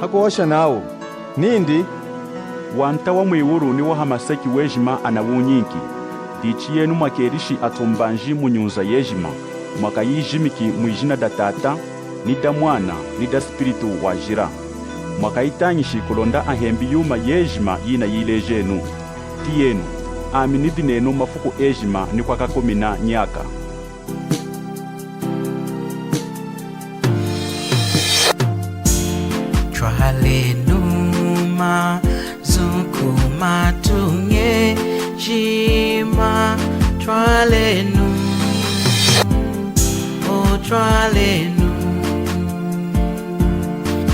hakuosha nawo nindi wanta wa mwiwuru ni wa hamasaki wejima anawunyinki dichi yenu mwakerishi atumbanji munyunza yejima mwaka yijimiki mwijina da tata ni da mwana ni da spiritu wajira mwaka itanyishi kulonda ahembi yuma yejima yina yilejenu tiyenu aminidi nenu mafuku ejima ni kwa kakomina nyaka. Twalenuma zukuma tunge jima twalenu o twalenu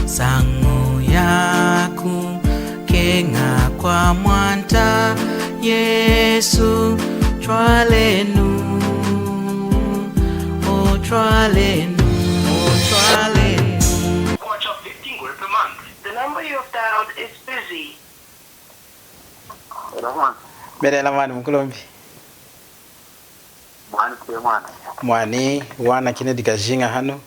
sangu yaku kenga kwa mwanta Yesu twalenu o twalenu o twalenu. Watch of 15 gold per month. The number you have dialed is busy. Rahman. Bere la mani mkulombi. Mwani kwa mwana. Mwani wana kine dikajinga hano.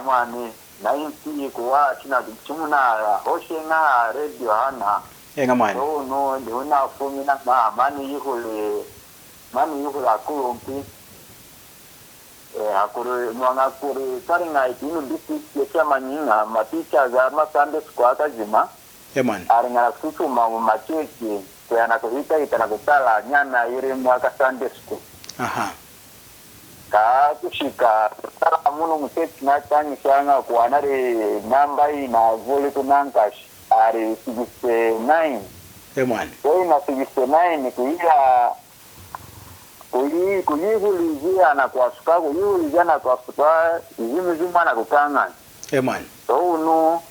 Mwani na inti kuwa china chumuna hoshenga radio hana. Enga mwani. No ndi una fumi na mani yihule akulompi. Akuru mwanga kuri taringa inu disi yecha manyinga maticha za masande kwa kazima. Mwani. Aringa sutuma mu macheki kwa nakuhita itanakutala nyana ire mwaka Sunday school. Aha. Ka kushika sala muno muteti na tanyi shanga kwa nare namba ina vole kunankash ari 69. Mwani. Kwa ina 69 kuila kulizia na kwa suka kulizia na kwa suka izimizuma na kukanga. Mwani. So no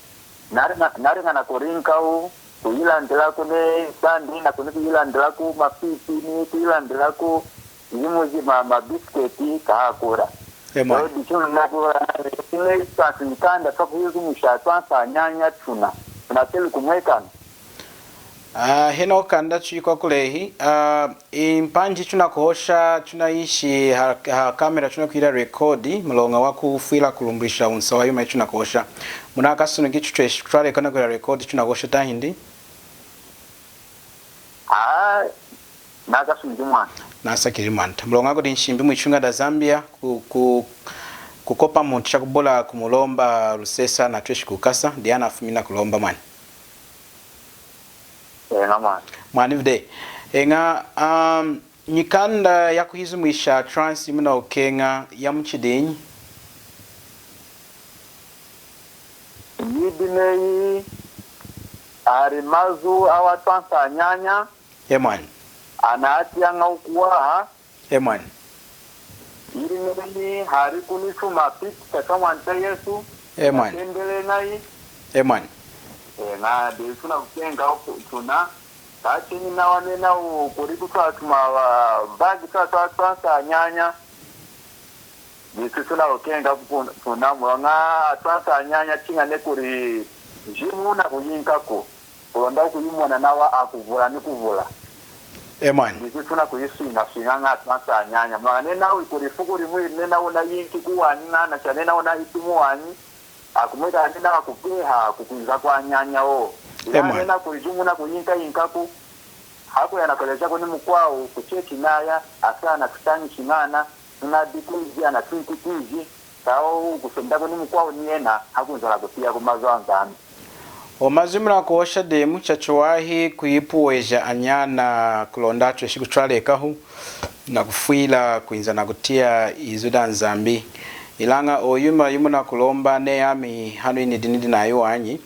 naringa na korinka u kuila ndela kune sandi na kune kuila ndela ku mapipi ni kuila ndela ku imuzi ma biscuiti kahakura. Mwani. So dicho na kwa ile tsanikanda sabu yuzu mushatwa nyanya tuna tunatelu kumweka. Heno kanda chikwa kulehi impanji tunakuhosha tunaishi kamera tunakuira rekodi mlonga waku fila kulumbrisha unsawa yuma tunakuhosha munaka sunu kichu twale kana kuira rekodi tunakuhosha tahindi naka sunjumwana nasa kirimanta mlonga ko dinshimbi mwichunga da Zambia kukopa muntu chakubola kumulomba Rusesa na tweshi kukasa Diana afumina kulomba mwani. Mwani vde enga nyikanda yakuhizu mwisha trans imuna okenga ya mchidinyi yidinei arimazu awatwansa nyanya mwani anaati yanga ukuwa mwani irinei hari kunifuma piti kakamwanta Yesu mwani endele nai mwani na desuna kukenga tuna kachini na wanena ukuriku twatuma bagi twatwansa nyanya disuna kukenga tuna mwanga twansa nyanya tinga nekuri jimuna kuyinkako kulonda kuyimona nawa akuvula nikuvula mwani disuna kuyisina swinganga twansa nyanya mwanga nena ukurifuku rimwe nena una yinki kuwani na chanena una hitimu wani akumweka nena kupeha kukunza kwa nyanya o nena kujumuna kuyinka yinkaku hako yanakoleza kuni mkwao kucheki naya asana kutanyi chingana na dikuzi ana twinkuzi sao kusenda kuni mkwao niena hakunzala kutia kumazo angani omazimura kuosha demu chachuwahi kuyipuweja anyana kulondacho shikutwalekahu na kufuila kuinza na kutia izuda nzambi ilanga oyuma yumuna kulomba neyami hanu inidinidi na yu anyi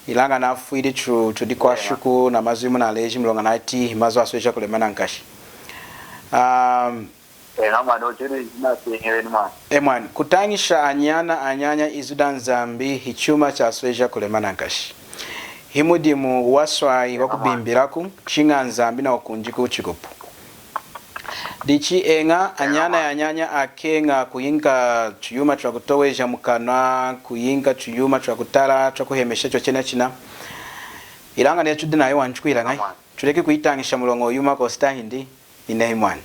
ilanga na fuidi tudikwa shuku na mazimu na leji mlonga na iti mazu asweja kulemana nkashi mwani kutangisha anyanya izuda nzambi hichuma cha asweja kulemana nkashi himudimu waswai wakubimbiraku chinga nzambi na wakunjiku uchikupu dichi enga anyana ya nyanya akenga kuyinga chuyuma chwa kutoweja mukana kuyinga chuyuma chwa kutala chwa kuhemesha chwa china ilanga ne chudina yo wanchukwira ngai chuleke kuitangisha mulongo yuma ko stahindi inehimwani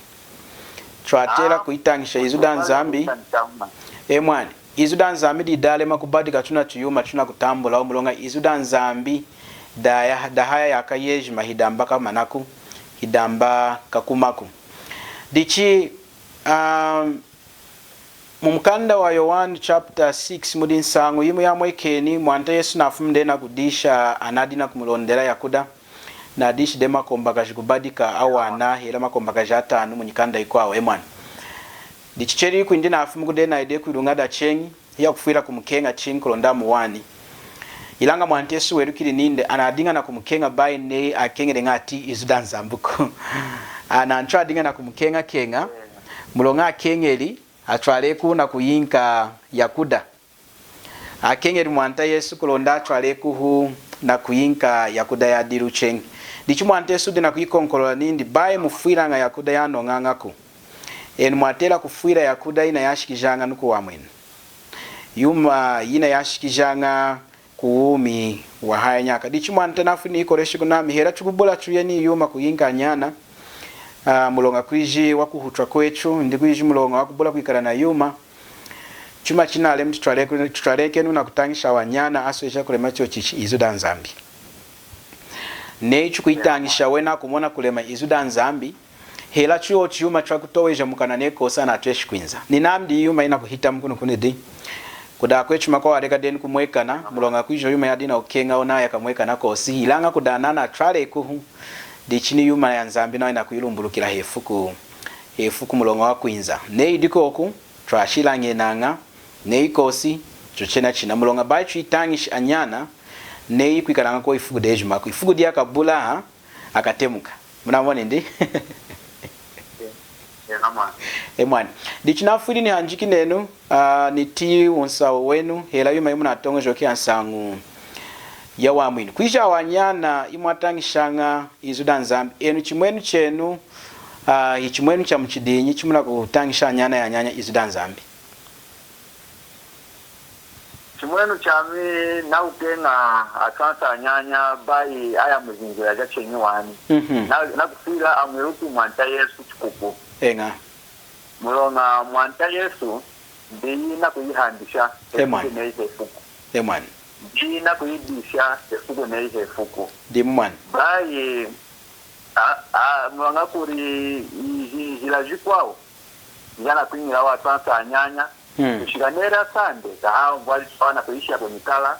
chwa tela kuitangisha izuda nzambi mwani izuda nzambi didale makubadika tuna tuyuma tuna kutambula omulonga izuda nzambi dahaya yakayejima hidamba kamanaku hidamba kakumaku dichi mumkanda wa Yohana chapter 6 mudi nsangu yimu ya mwekeni mwanta Yesu nafumde na kudisha anadina kumulondela yakuda na dishi dema kombagaji kubadika awana hela makombagaji atanu munyikanda ikwawo emwana dichicheri kuindi nafumu kude na ide kuirungada chengi ya kufuira kumukenga chengi kulonda muwani ilanga mwanta Yesu werukiri ninde anadinga na kumukenga bai ne akengere ngati izuda nzambuko anancho adinga na kumukenga kenga mulonga akengeri atwaleku na kuyinka yakuda akengeri mwanta Yesu kulonda atwaleku hu na kuyinka yakuda ya diru chengi dichi mwanta Yesu dina kuyikonkolola nindi bae mufuira nga yakuda ya nongangako enu mwatela kufuira yakuda ina yashikijanga nuku wamwenu yuma ina yashikijanga kuumi wa haya nyaka dichi mwanta nafu ni ikoreshi kunami hera chukubula chuyeni yuma kuyinka nyana mulonga kwiji wakuhutwa kwechu ndi kwiji mulonga wakubula kwikala na yuma chuma chinale mtutwaleke nuna kutangisha wanyana aswesha kulema chochichi izuda nzambi nechu kuitangisha wena kumona kulema izuda nzambi hela chuo chiyuma chakutoweja mukana nekosa na atweshi kwinza ninamdi yuma ina kuhita mkuno kunidi kuda kwechu mako wareka deni kumwekana mulonga kwijo yuma yadina ukenga ona yakamwekana kosi hilanga kudanana atwale kuhu dichini yuma ya nzambi na ina kuilumbulukira hefuku mulonga wa kwinza neidiko oku twashila ngenanga neikosi chochena china mulonga bachi itangish anyana nei kwikalanga ko ifuku dejuma ko ifuku dia kabula akatemuka munamone ndi emwana dichina fudi ni hanjiki nenu niti onsawo wenu hela yuma yumuna tongejo kyansangu ya wamwini kwisha wanyana imwatangishanga izuda nzambi enu chimwenu chenu ichimwenu cha mchidinyi chimuna kutangisha nyana ya nyanya izuda nzambi chimwenu chami na ukenga akansa nyanya bai aya muzingira ja chenyi wani na kufira amweruki mwanta Yesu chikupu enga mulonga mwanta Yesu na kuyihandisha emwana na kuyidisha efuko neihe fuko dimwana bai mulonga kuri hilajikwao yana kunyira wa akansa nyanya kushikanera sande kahao mbwali tufana kuishia kunikala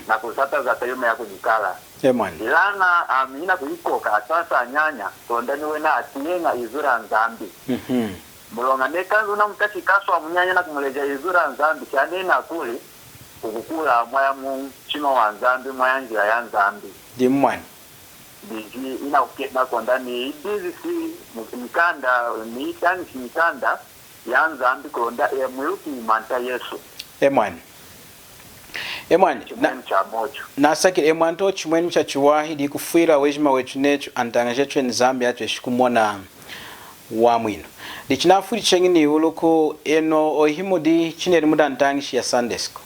na kusata za tayuma ya kunikala ilana amina kuikoka sasa nyanya tondani wena atiyenga izura nzambi mulonga nekanzu na mtachi kaswa munyanya na kumuleja izura nzambi chanena kuli kukukula mwaya mu chino wa nzambi mwaya njira ya nzambi dimwana biji ina ukenda kondani ibizi si mkanda ni itani si mikanda ya nzambi kulonda mwiruki mwanta Yesu emwana na sakiri emwanto chimwenu cha chiwahi di kufuira wejima wetu nechu antangaje chwe nzambi atu eshikumona wa mwino di chinafuri chengi ni uluku eno ohimu di chineri muda antangishi ya Sundaysco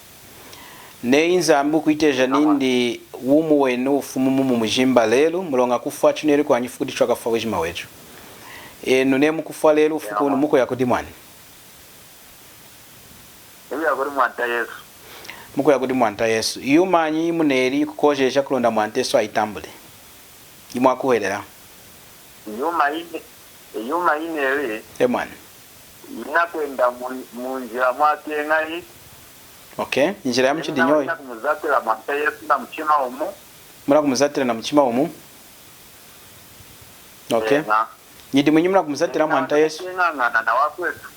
ne nzambi kuiteja nindi wumu wenu ufumu mumu mujimba lelu mulonga kufa chineri kwa nyifuku di chwaka fa wejima wetu eno ne mukufa lelu ufuku muko ya kudimani Yesu muko yakudi mwanta Yesu yumanyi muneri kukojesha kulonda mwanta Yesu aitambule imwa kuhelera yuma ine emwana inakwenda munjira mwake ngai okay njira ya mchidinyoyi kumuzatira mwanta Yesu na mchima omu mura kumuzatira na mchima omu okay nyidi mwenye mura kumuzatira mwanta Yesu ngana na wakwetu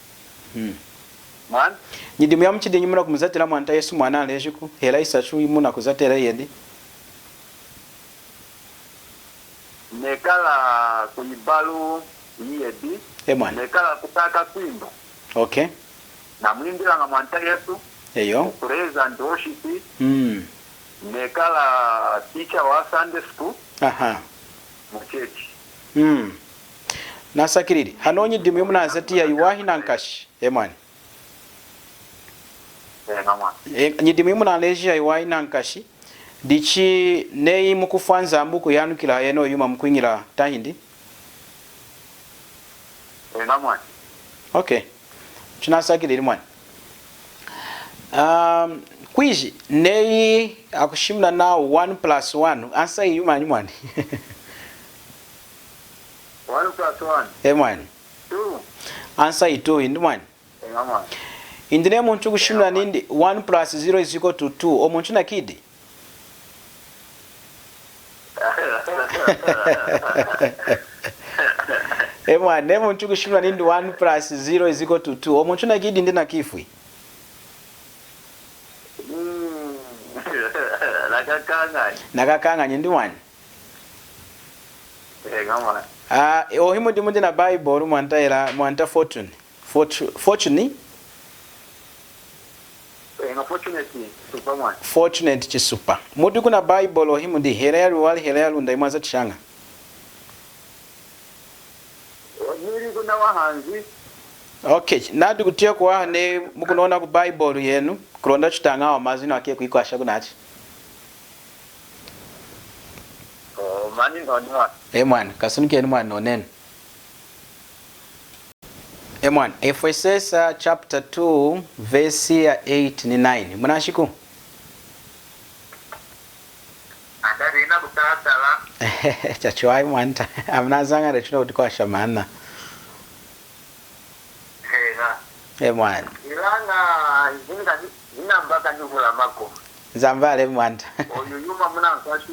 man nyidi ya mchidinyi mura kumuzatira mwanta Yesu mwana alejiku hela isachu imuna kuzatira yende nekala kuibalu yedi emwana nekala kutaka kwimba okay na mlimbira nga mwanta Yesu eyo praise and worship nekala teacher wa Sunday school mchechi nasakiriri hanonyi dimu muna azati ya yuwahi nankashi emwana nyidimu muna aleji ya yuwahi nankashi dichi nei mukufanza mbuku yanukila yeno yuma mkwingira tahindi namwana okay chinasakiriri mwana Kwiji nei akushimna now 1 plus 1 answer you mani mwani. 1 plus 1 mwani 2 answer 2 ndi mwani. mwani Indine muntu kushimna nindi 1 plus 0 is equal to 2 omuntu na kidi. Mwani ne muntu kushimna nindi 1 plus 0 is equal to 2 omuntu na kidi ndi na kifwi. Nakakanganye ndi mwani. mwani Ohimo ndi na Bible mwanta fortune. Fortune fortunate chisupa. Mudu kuna Bible ohimo ndi heralu wali heralu ndai mwaza tishanga. Niri kuna wahanzi. Okay, nadu kutia kwa ne mukunaona ku Bible yenu kulonda chitanga wa mazina wake kuikwasha kunachi. Mani nonwa. Mwani kasunike ni mwani nonene. Mwani Efeses chapter 2 verse ya 8 ni 9 munashiku. Andarina kutatala. Chachwai mwanta amnazanga rechuno utikwasha maana. Mwani Ilanga ina mbaka nyuvula mako. Zambale mwanta. Oyuyuma muna nkwashi.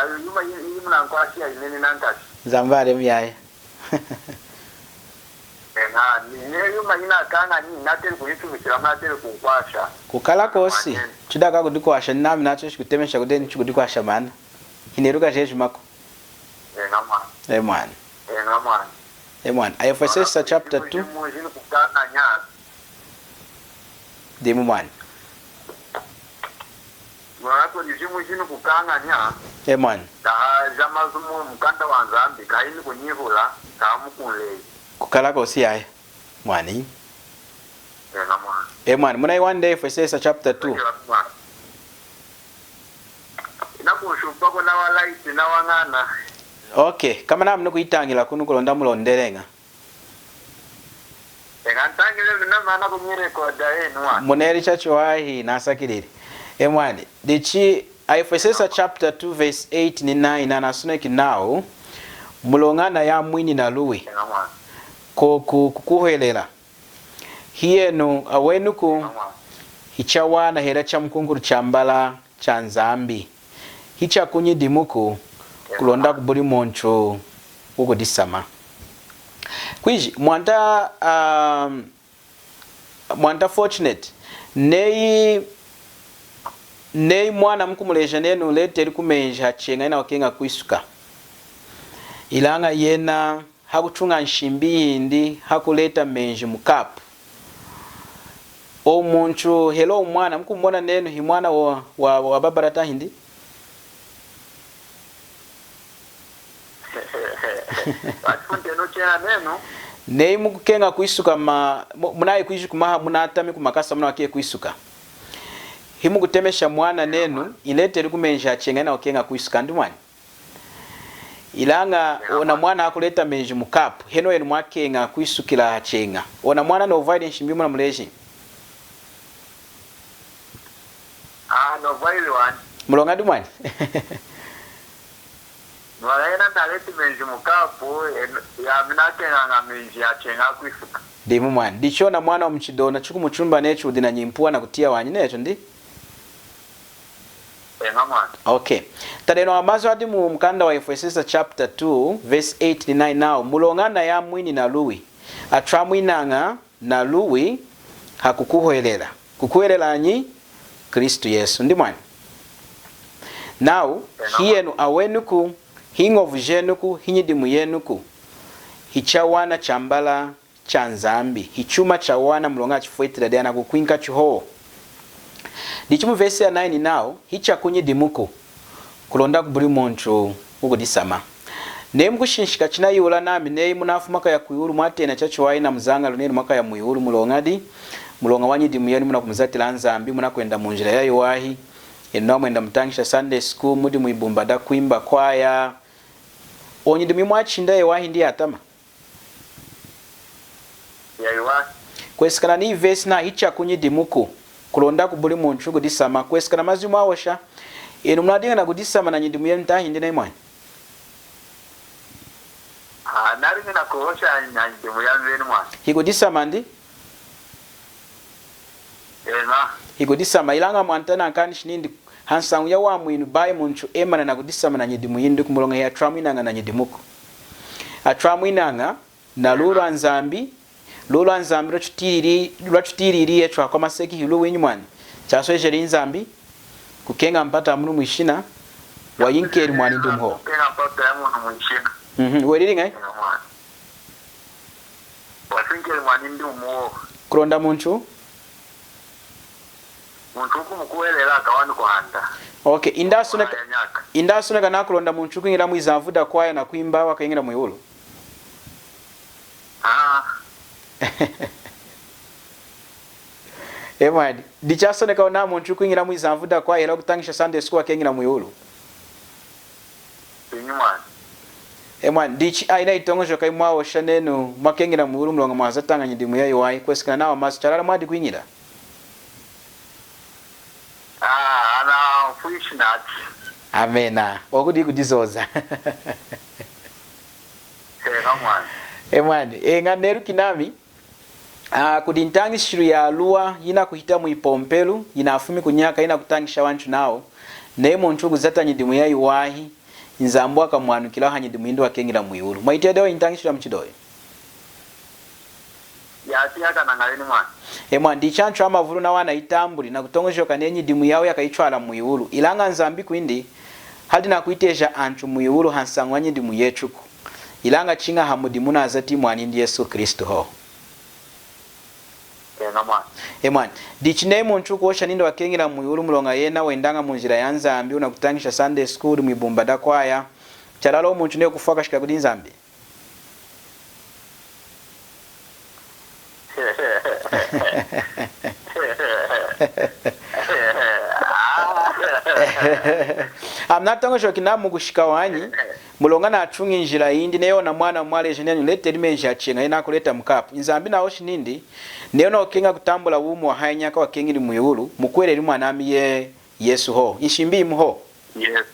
Oyuyuma muna nkwashi ya ineni nankashi. Zambale myaye. Yuma ina kanga ni nateri kuyitumikira materi kunkwasha. Kukala kosi chidaka kudikwasha nami nacho chikutemesha kudeni chikudikwasha maana. Hineruka jeju mako. Mwani. Mwani Efeses chapter 2 Demu mwani. Mwako nijimu jinu kukanganya. Mwani. Zamazumu mkanda wanzambi kaini kunyihula kamukule. Kukala kosi yae. Mwani. Mwani muna one day Efeses chapter 2. Inakushupa kuna walaiti na wangana. Okay, kama namu nukuitangila kunu kulonda mulondelenga. Ngantangile vina mana kumire koda enu. Muneri chachuwahi nasakiriri. Mwani, dichi Efeses chapter 2 verse 8 ni 9 anasuneki now mulongana ya mwini na luwi. Kukuhelela. Hienu awenuku hichawana hera cha mkunguru chambala cha nzambi. Hicha kunyi dimuku kulonda kubuli moncho uko disama. Kwiji mwanta fortunate nei mwana mkumuleja nenu leteri kumenja chenga ina wakenga kuisuka. Ilanga yena hakuchunga nshimbi indi hakuleta menji mukapu. Omuntu hello mwana mkumona nenu hi mwana wa babarata hindi. Nei mukukenga kuisuka munaye kuisuka munatami kumakasa muna wakie kuisuka. Himu kutemesha mwana nenu ilete likumenja chenga na wakenga kuisuka ndi mwani. Ilanga ona mwana hakuleta menji mukapu heno yenu mwakenga kuisukila chenga. Ona mwana no vaide nshimbi muna muleji. No vaide wani. Mulonga ndi mwani. Mwalaena naleti menji mukapu ya minakenga nga menji ya chenga kuisuka. Dimu mwani. Dichona mwana mchidona chuku mchumba nechu udina nyimpua na kutia wanyi necho ndi? Okay. Tadeno amazo hadi mu mkanda wa Efeses chapter 2 verse 8 ni 9 now mulongana ya mwini na luwi. Atramwinanga na luwi hakukuhoelela. Kukuhelela anyi Kristu Yesu ndi mwani. Now hienu awenuku hingovu jenuku hinyidimu yenuku hichawana chambala chanzambi hichuma chawana mulonga chifuetira diana kukwinka chuho. Dichumu verse ya 9 now hicha kunyidimuko kulonda kubuli moncho uko disama. Nemu kushinshika china yula nami nei munafu maka ya kuyuru mwatena chachuwai na mzanga luneri maka ya muyuru mulongadi mulonga wanyidimu yenu muna kumzatila nzambi muna kuenda munjila ya yuwahi eno mwenda mtangisha Sunday school mudi muibumbada kuimba kwaya onyidimu mwachinda yuwahi ndi atama ya yuwahi kwesikana ni verse na hicha kunyidimuko kulonda kubuli muntu kudisama kwesikana mazimu awosha eno mnadinga na kudisama na nyidimu yenu tahindi na imwani nari ngina kuosha na nyidimu yenu mwana hikudisama ndi hikudisama ilanga mwantana nkanishi nindi hansangu ya wa mwinu bayi muntu emana na kudisama na nyidimu yindi kumulonga ya tramu inanga na nyidimuko atramu inanga na lulu anzambi lwachutiriri yetu kwa maseki hulu wenyu mwani chaso ejeri nzambi kukenga mpata munu mwishina wa yinkeri mwani ndumho kukenga mpata ya munu mwishina weriri ngai wasinkeri mwani ndumho kulonda muntu kumukuwelela akawani kuhanda okay indasuneka nakulonda muntu kuingira mwizavuda kwaya na kuimba wakaingira mwihulu Emwadi dichasoneka ona muntu kuingira mwizavuda kwa era kutangisha Sunday school akengira mwihulu Emwadi dichi aina itongojo kai mwawo shanenu mwakengira mwihulu mlonga mwazatanga nyidimu yayi wai kwesikana nawo masicharala mwadi kuingira ana fortunate amena okudi kudizoza kamwana Emwadi nganeru kinami kudintangishiru ya lua yina kuhita muipompelu yina afumi kunyaka yina kutangisha wanchu nao nae muntu kuzata nyidimu yayi wahi nzambwa kamwanukila hanyidimu indu wakengira mwihulu mwaitedewo intangishiru ya mchidoyo yatiyaka nangaleni mwana Emwadi dichanchu amavulu na wana itambuli na kutongojoka ne nyidimu yawo yakaichwala mwihulu ilanga nzambi kuindi hadi na kuiteja anchu mwihulu hansangwa nyidimu yechuku ilanga chinga hamudimu na azati mwani ndi Yesu Kristo ho Emwani dichine muntu kuosha nindo wakengira mwihulu mulonga yena wendanga munjira ya nzambi unakutangisha Sunday school mwibumba da kwaya chalalo muntu ne kufaka shika kudi nzambi amnatongo shokina mugushika wanyi mulonga na achungi njira yindi neyo na mwana mwale jenenu lete limenja achenga ina kuleta mkapu nzambi na oshi nindi neyo na okenga kutambula wumu wa hainyaka wa kengiri mwihulu mukwele limu anami ye Yesu ho ishimbi muho yes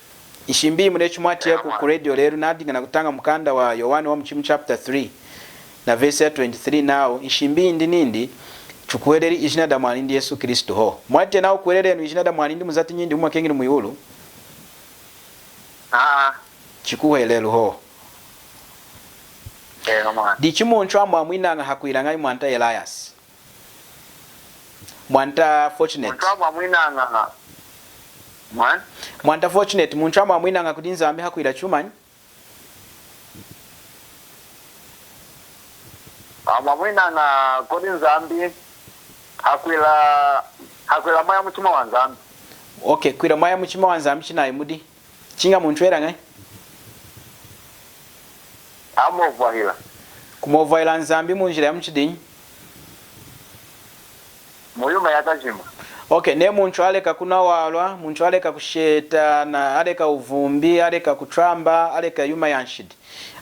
ishimbi munechu mwati yaku kuredio leru nadinga na kutanga mkanda wa Yohani wa mchimu chapter 3 na verse 23 nao ishimbi indi nindi chukuheleri ijina da mwanindi Yesu Kristo ho mwati nao kuheleri enu ijina da mwanindi muzati nyindi umwa kengiri mwihulu chikuhelelu ho dichi muntu amwamwinanga hakuilanga mwanta Elias mwanta fortunate mwanta fortunate muntu amwamwinanga kuti nzambi hakuila chumanyi amwamwinanga kuti nzambi hakuila maya muchima wa nzambi okay kuila maya muchima wa nzambi chinayi mudi chinga muntu era ngai amovahila kumovahila nzambi munjira ya mchidinyi muyuma yakajima okay ne muntu aleka kunawalwa muntu aleka kusheta na aleka uvumbi aleka kutramba aleka yuma yanshidi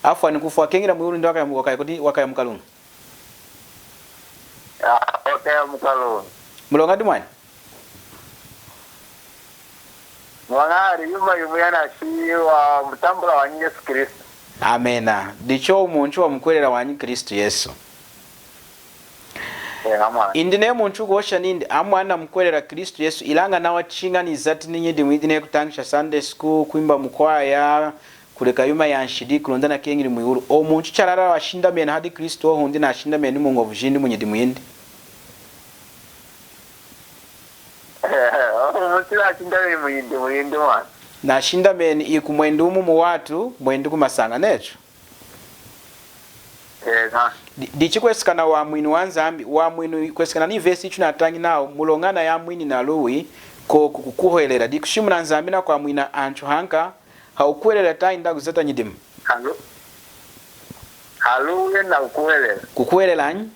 afu anikufu akengira mwihulu ndo wakaya mkalunga wakaya mkalunga mulonga dimwani mwangari yuma yana shi wa mtambula wa Yesu Kristo amena dicho umuntu wa mkwelera wa Kristo Yesu indine muntu kuosha nindi amwana mkwelera Kristo Yesu ilanga nawa chinga ni zati ninyidi mwidine kutangisha Sunday school kuimba mkwaya kuleka yuma yanshidi kulondana kengiri mwihulu omuntu charara washinda mena hadi Kristo hundi na ashinda mena mungovu jindi munyidi mwindi na shinda meni iku mwendu mu watu mwendu kumasanga necho dichi kwesikana wa mwini wanzambi wa mwini kwesikana ni verse ichu natangi nao mulongana ya mwini na luwi ko kukuhelera dikushimuna nzambi na kwa mwina anchu hanka haukuhelera tainda kuzeta nyidimu haluwe na kukuhelera anyi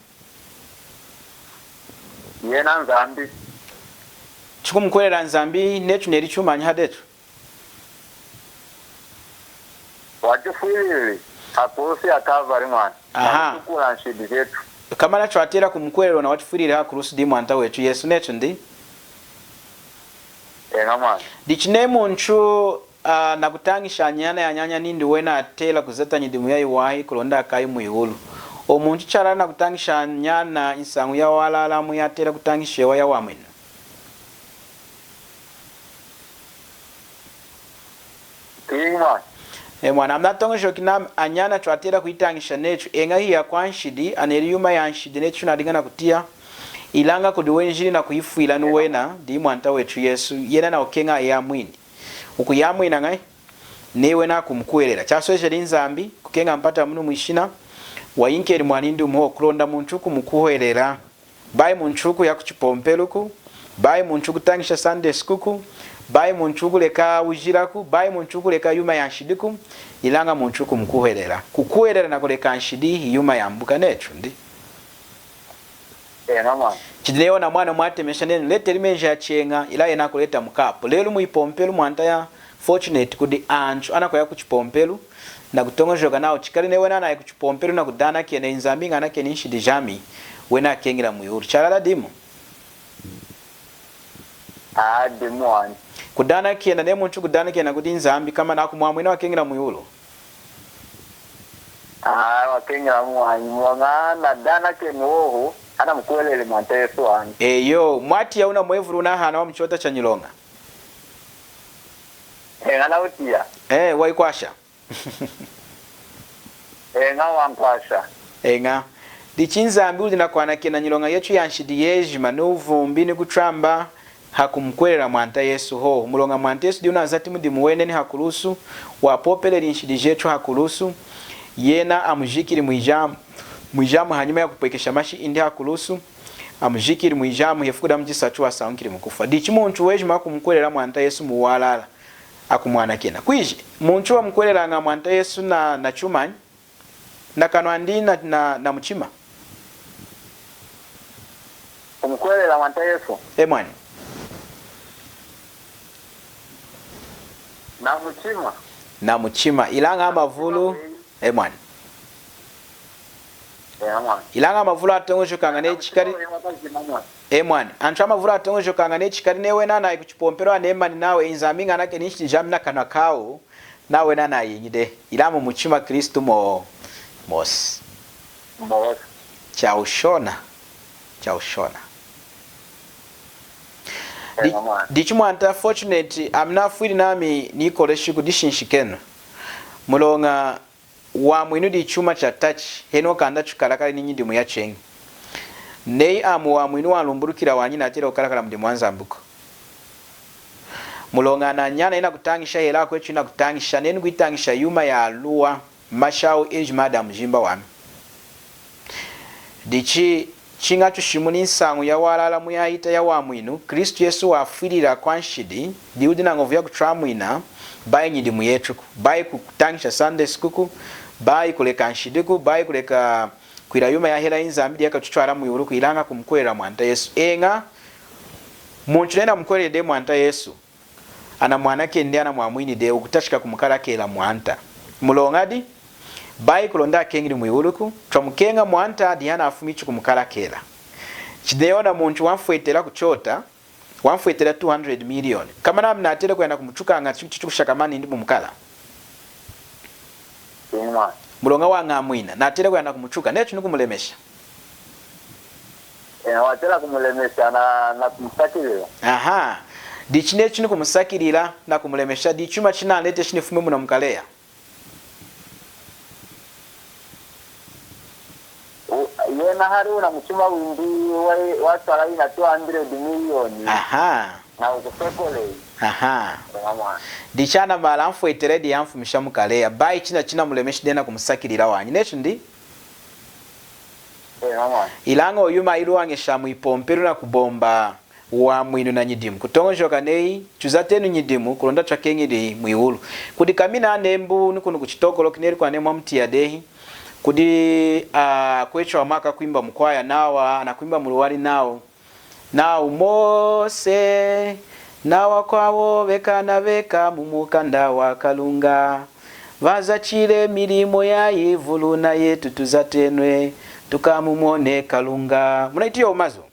yena nzambi chikumkwelera nzambi nechu neri chumanyi hadetu wachifuilili hakurusi akavari mwana aha kula nshidi zetu kama nacho atera kumkwelero na watifurire hakurusi di mwanta wetu Yesu nechu ndi Mwana. Dichine muntu nakutangisha anyana ya nyanya nindi wena atela kuzeta nyidimu ya iwahi kulonda akai muihulu. Omuntu chala nakutangisha anyana insangu ya walala mu yatela kutangisha wa ya wamwena. Mwana. Mwana amnatongo kina anyana twatela kuitangisha nechu enga hiya kwanshidi aneliyuma ya nshidi nechu nadigana kutia ilanga kudiwenjiri na kuifuila nuwena di mwanta wetu Yesu yena na okenga ya mwini uku ya mwina ngai newe na kumkuelera chasweje linzambi kukenga mpata munu mwishina wayinkeri mwanindi umuho kulonda munchuku mukuhelera bai munchuku ya kuchipompeluku bai munchuku tangisha Sunday school bai munchuku leka ujiraku bai munchuku leka yuma ya nshidiku ilanga munchuku mukuhelera kukuelera na kuleka nshidi yuma ya mbuka nechu ndi chidileo na mwana mwatemesha nene lete limenja ya chenga ila yena kuleta mkapo lelu muipompelu mwanta ya fortunate kudi anchu anakoya kuchipompelu na kutongojoka nao chikali newe nana ya kuchipompelu na kudana kiene inzambi ngana kiene nshidi jami wena kengira muyuru chalala dimu Dimu wani kudana kiene ne munchu kudana kiene kudi inzambi kama na kumwamwina wa kengira muyuru wakengira mwani mwangana dana kiene wohu ana mkuelele mwanta Yesu wani eyo mwati ya una mwevuru na hana wa mchota chanyilonga ngana utia waikwasha nga wankwasha nga dichinzambi uli nakwana kena nyilonga yechu yanshidi yejima n'uvumbi ni kutramba hakumkwelera mwanta Yesu ho mulonga mwanta Yesu diuna azati mudi muweneni hakulusu wapopeleli nshidi jetu hakulusu yena amujikiri mwijamu hanyuma ya kupwekesha mashi indi hakulusu amujikiri mwijamu hefukuda mjisachu wa saunkiri mkufa dichi muntu wejima kumkwelera mwanta Yesu muwalala akumwana kena kwiji muntu wa mkwelera nga mwanta Yesu na chumanyi na kanwandi na mchima kumkwelera mwanta Yesu mwani na mchima ilanga amavulu mwani ilanga amavulu atongojo kangane chikari mwani antu amavulu atongojo kangane chikari newe nana ikuchipompero anemani nawe inzaminga nake nishi jamina kanwa kao nawe nana yinyide ilamu mchima Kristu mos chaushona dichimwanta fortunate amna fuili nami nikoleshi kudishinshikeno mulonga wa mwinu dichuma cha touch heno kanda chukalakali ninyi ndimu ya chengi nei amu wa mwinu wa lumburukira wanyina atira ukalakala mdimu wanzambuko mulonga na nyana ina kutangisha hela kwechu ina kutangisha nenu kuitangisha yuma ya luwa mashau age madam jimba wami dichi chinga chushimuni nsangu ya walala muyaita ya wamwinu Kristu Yesu wafirira kwanshidi diudi na ngovu ya kutramwina bai nyidimu yetu bai kutangisha Sunday school bai kuleka nshidiku bai kuleka kwira yuma ya hela inzambi yaka chuchwara muyuru kuilanga kumkwelera mwanta Yesu enga muntu nena mkwelere de mwanta Yesu ana mwanake ndi ana mwamwini de ukutashika kumukala kela mwanta mulongadi bai kulonda kengiri muyuruku twamukenga mwanta diana afumichu kumukala kela chideona muntu wamfwetera kuchota wamfwetera 200 million kama namna atele kwenda kumuchuka nga chikushakamani ndi mumukala mulonga wanga mwina na atele kwenda kumuchuka necho nikumulemesha watela kumulemesha na kumusakirira dichine chini kumusakirira na kumulemesha dichuma china lete chini fume muna mkalea yena hari una mchuma windi watu ala ina 200 million na ukufekole dichana mala mfwetere di yamfumisha mkalea bai china mulemesha dena kumusakirira wanyi necho ndi ilanga oyuma iluwange shamu ipomperu na kubomba wa mwinu na nyidimu kutongojoka nei chuzatenu nyidimu kulonda chakengiri mwiulu kudi kamina nembu nikunu kuchitokolo kineri kwa nemwa mtia dehi kudi kwecho wa maka kuimba mkwaya nawa na kuimba muluwali nao Mose nawa kwawo veka mumukanda wa kalunga vaza chile milimo ya ivulu na yetu tuzatenwe tukamumone kalunga munaitiyo umazo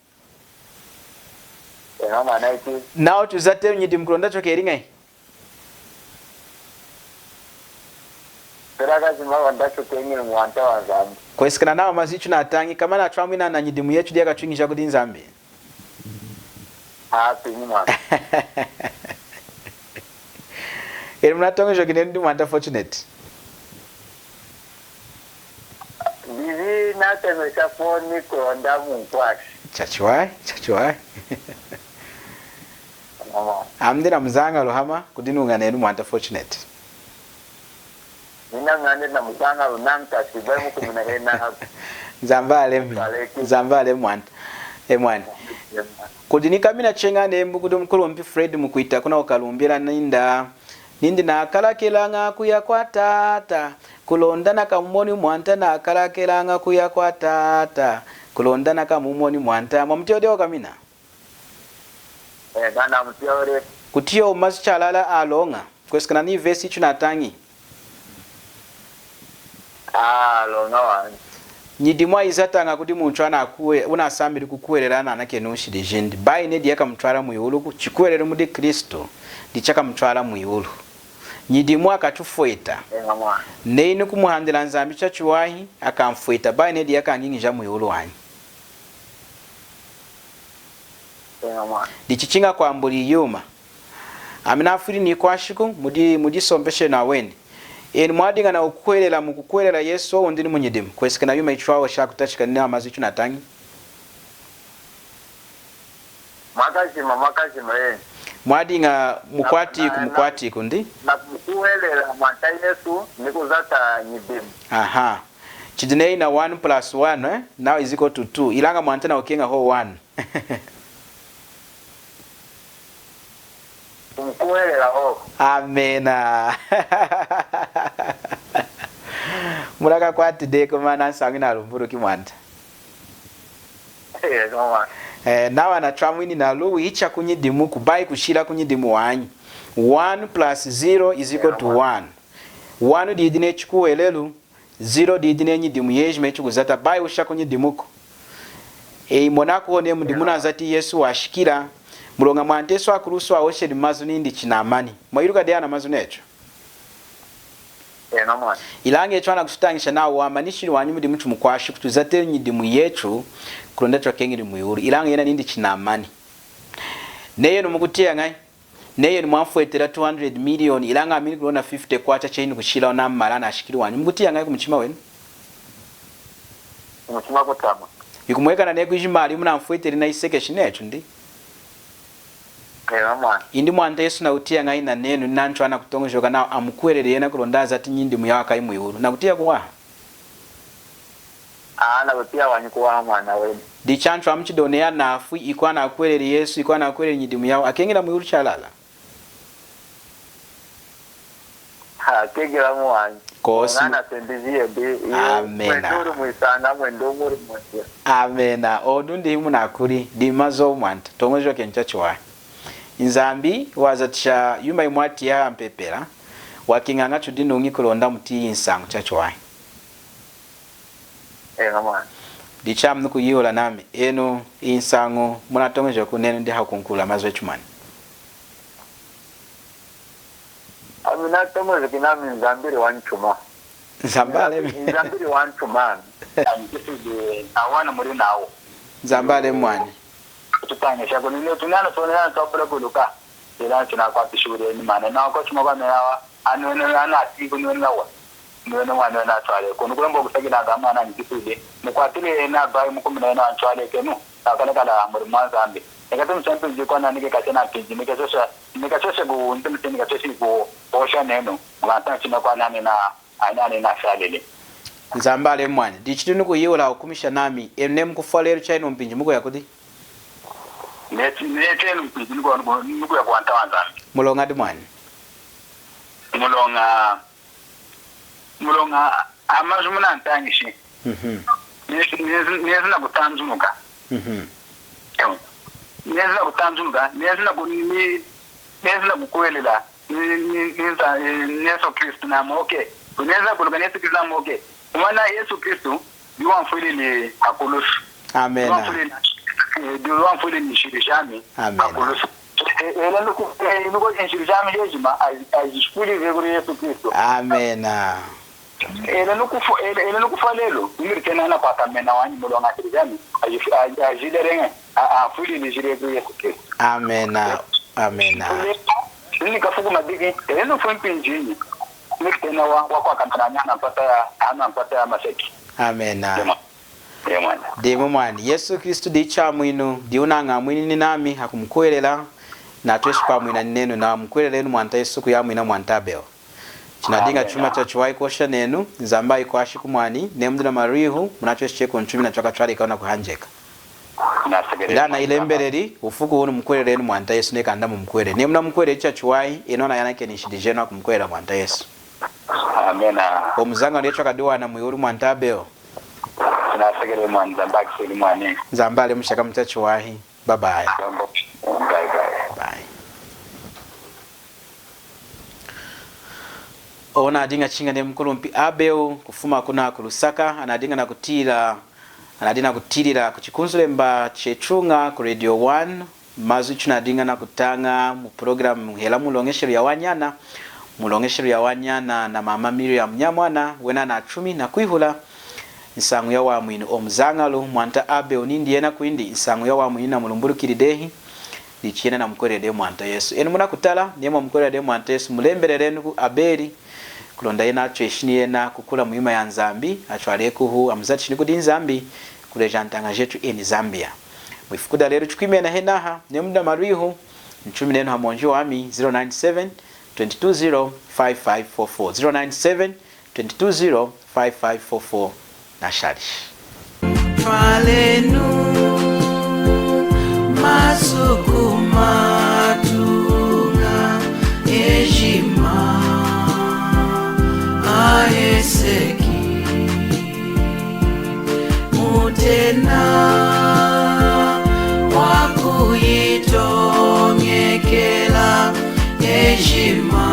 Ngama naiti. Now tuzate nyidimu kulonda chokeri ngai. Teraka zima wandacho kengi mwanta wa Nzambi. Kwesikana nawo mazichu na atangi kama na twamwina na nyidimu yetu dia kachwingisha kuti Nzambi. Pinyi mwana. Eri mnatongesho kinendu mwanta fortunate. Bibi natemesha foni kulonda mungwashi. Chachuwai. Amdina mzanga lohama kudinu nganenu mwanta fortunate. Nina ngane na mzanga unamta sibamu kumina hena. Zambale mwanta. Mwana. Kudini kamina chenga nembu kudu mkulu mpi Fred mukuita kuna ukalumbira nindi na akalakelanga kuya kwa tata kulondana kamumoni mwanta na akalakelanga kuya kwa tata kulondana kamumoni mwanta mwamtiodeo kamina Gana mtiore kutiyo umasu chalala alonga kwesikana ni vesi chunatangi longa wani nyidimwa izatanga kuti muntu anakuwe unasambiri kukuwererana anake nushide jindi bai nedi yakamutwala muyulu chikuwerere mudi Kristo ndichakamutwala muyulu nyidimwa akatufweta neini kumuhandira Nzambi chachuwahi akamfweta bai nedi yakangingija muyulu wanyi ndichichinga kwa mbuli yuma amina afuri ni kwashiku mudi sompeshe na weni eni mwadinga na ukwelela mukukwelela Yesu ondini munyidimu kwesikana yuma ichwawo shakutachika ni amazichu natangi makazima mwadinga mukwatiku ndi na kukuwelela mwanta Yesu nikuzata nyidimu chidinei na 1 plus 1 now is equal to 2 ilanga mwanta na ukenga ho 1 kumkuwelela ho amena mulaka kwatide komana nsangi na lumburu kimwanta nawa na tramwini na luwi icha kunyidimu kubai kushira kunyidimu wanyi 1 plus 0 is equal to 1 1 didine chikuwelelu 0 didine nyidimu yejime chikuzata bai usha kunyidimuko monako one mundimu nazati Yesu washikira mulonga mwanteso akurusu awosheri mazu nindi chinamani mwayiruka deana mazu necho ilange echwana kusutangisha nawo wamanishiri wanyu mudimu chumukwashi kutuzate nyidimu yechu kulondetra kengiri muyuru ilange yena nindi chinamani neye numukutia ngai neye numwamfuetera 200 million ilanga amini kulona 50 kwacha chaini kushila ona mmalana ashikiri wanyu mukutia ngai kumuchima wenu kumuchima kutama ikumweka na neku ijimali muna mfueteri na iseke shinechu ndi indi mwanta Yesu na utia ngai na nenu nancho ana kutongojoka na amukwerere yena kulondaza ati nyindi muyaka imuyuru na kutia kuwa na kutia wanyikuwa mwana wenu di chancho amchidonea na afu ikwana akwerere Yesu ikwana akwerere nyindi muyawo akengera muyuru chalala kegera mwanyi kosi ngana sendizie bi amena muisanga mwendumuri mwese amena odundi himu nakuri di mazo mwanta tongojoke nchacho Nzambi wazatisha yuma imwati ya mpepera wakinganga chudino ungi kulonda muti insangu chachuwai mwana dichamu nuku yiyola nami eno insangu muna tongejo kunenu ndi hakunkula mazwe chumani amina tomozo kinami Nzambiri wanchuma Nzambiri wanchuma awana muri nawo Nzambale mwani tutanyesha kunile tunana sonana topera kuluka ila tuna kwa pishuri ni mana na kwa chuma bana yawa anone ana ati kunone nawa none wana na twale kono kulombo kusagina gama na nkisude mukwatile na bai mukumina na twale kenu akala kala muri Nzambi ekatum champion jiko na nike katena piji nikachosha gu ntemte nikachoshi gu osha neno mwata chima kwa nani na anani na shalele Nzambale mwani dichitunu kuyiyola ukumisha nami enem kufalero chaino mpinji muko yakudi netenu mpinji nuko ya kuanta Nzambi mulonga di mwani mulonga amazumuna ntangishi nezina kutanzunuka nezina kutanzunuka nezina kukwelela Yesu Kristu na moke unaweza kuluka Yesu Kristu na moke umana Yesu Kristu yuwa mfulili akulusu amena duwa mfuli nishirishami Amen. Ele nuko nshirishami yejima ajishkuli veguri Yesu Kristo. Amen. Ele nuko lelo imirtena na kwa kamena wani mulonga shirishami ajiderenge afuli nishirishami Yesu Kristo. Amen. Amen. Ni kafuku madigi ele nuko mpinjini imirtena wa kwa kamena nyana mpata ya maseki. Amen. Yemwana. Demo mwani Yesu Kristo di cha mwinu di unanga mwini ni nami hakumkwelela na tweshi pa mwina nenu na mkwelele nu mwanta Yesu ku ya mwina mwanta beo. Chinadinga chuma cha chuwai kosha nenu zamba iko ashiku mwani nemduna marihu mnatweshi cheko nchumi na chwaka chwali ikaona kuhanjeka. Dana ile mbereri ufuku hunu mkwelele nu mwanta Yesu neka andamu mkwele. Nemduna mkwele cha chuwai inona yanake nishidijeno kumkwela mwanta Yesu. Amen. Omuzanga ndiye chwaka diwa na mwihuru mwanta beo. Nasegere mwanza mbaki sili mwani. Zambale mshaka mtachu wahi. Bye bye. Bye. Ona adinga chinga ne mkulu mpi abeo kufuma kuna kulusaka anadinga na kutira anadina kutirira kuchikunzule mba chechunga ku Radio 1 mazu chunadinga na kutanga mu program hela mulongeshero ya wanyana na mama Miriam Nyamwana wena na 10 na kuihula insangu ya wa mwini omuzangalo mwanta abe onindi yena kuindi insangu ya wa mwini na mulumburukiridehi lichiena na mkorede mwanta Yesu eni muna kutala niemo mkorede mwanta Yesu mulembererenu ku aberi kulonda yena cheshini yena kukula muhima ya Nzambi achwalekuhu amuzatishini kudi Nzambi kuleja ntanga jetu eni Zambia mwifukuda lero chukwime na henaha nemuda marihu nchumi nenu hamonjo wami 097 220 5544 097 220 5544 na sharish Falenu masukuma tunga ejima aeseki mutena wakuyitongekela ejima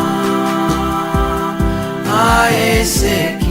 aeseki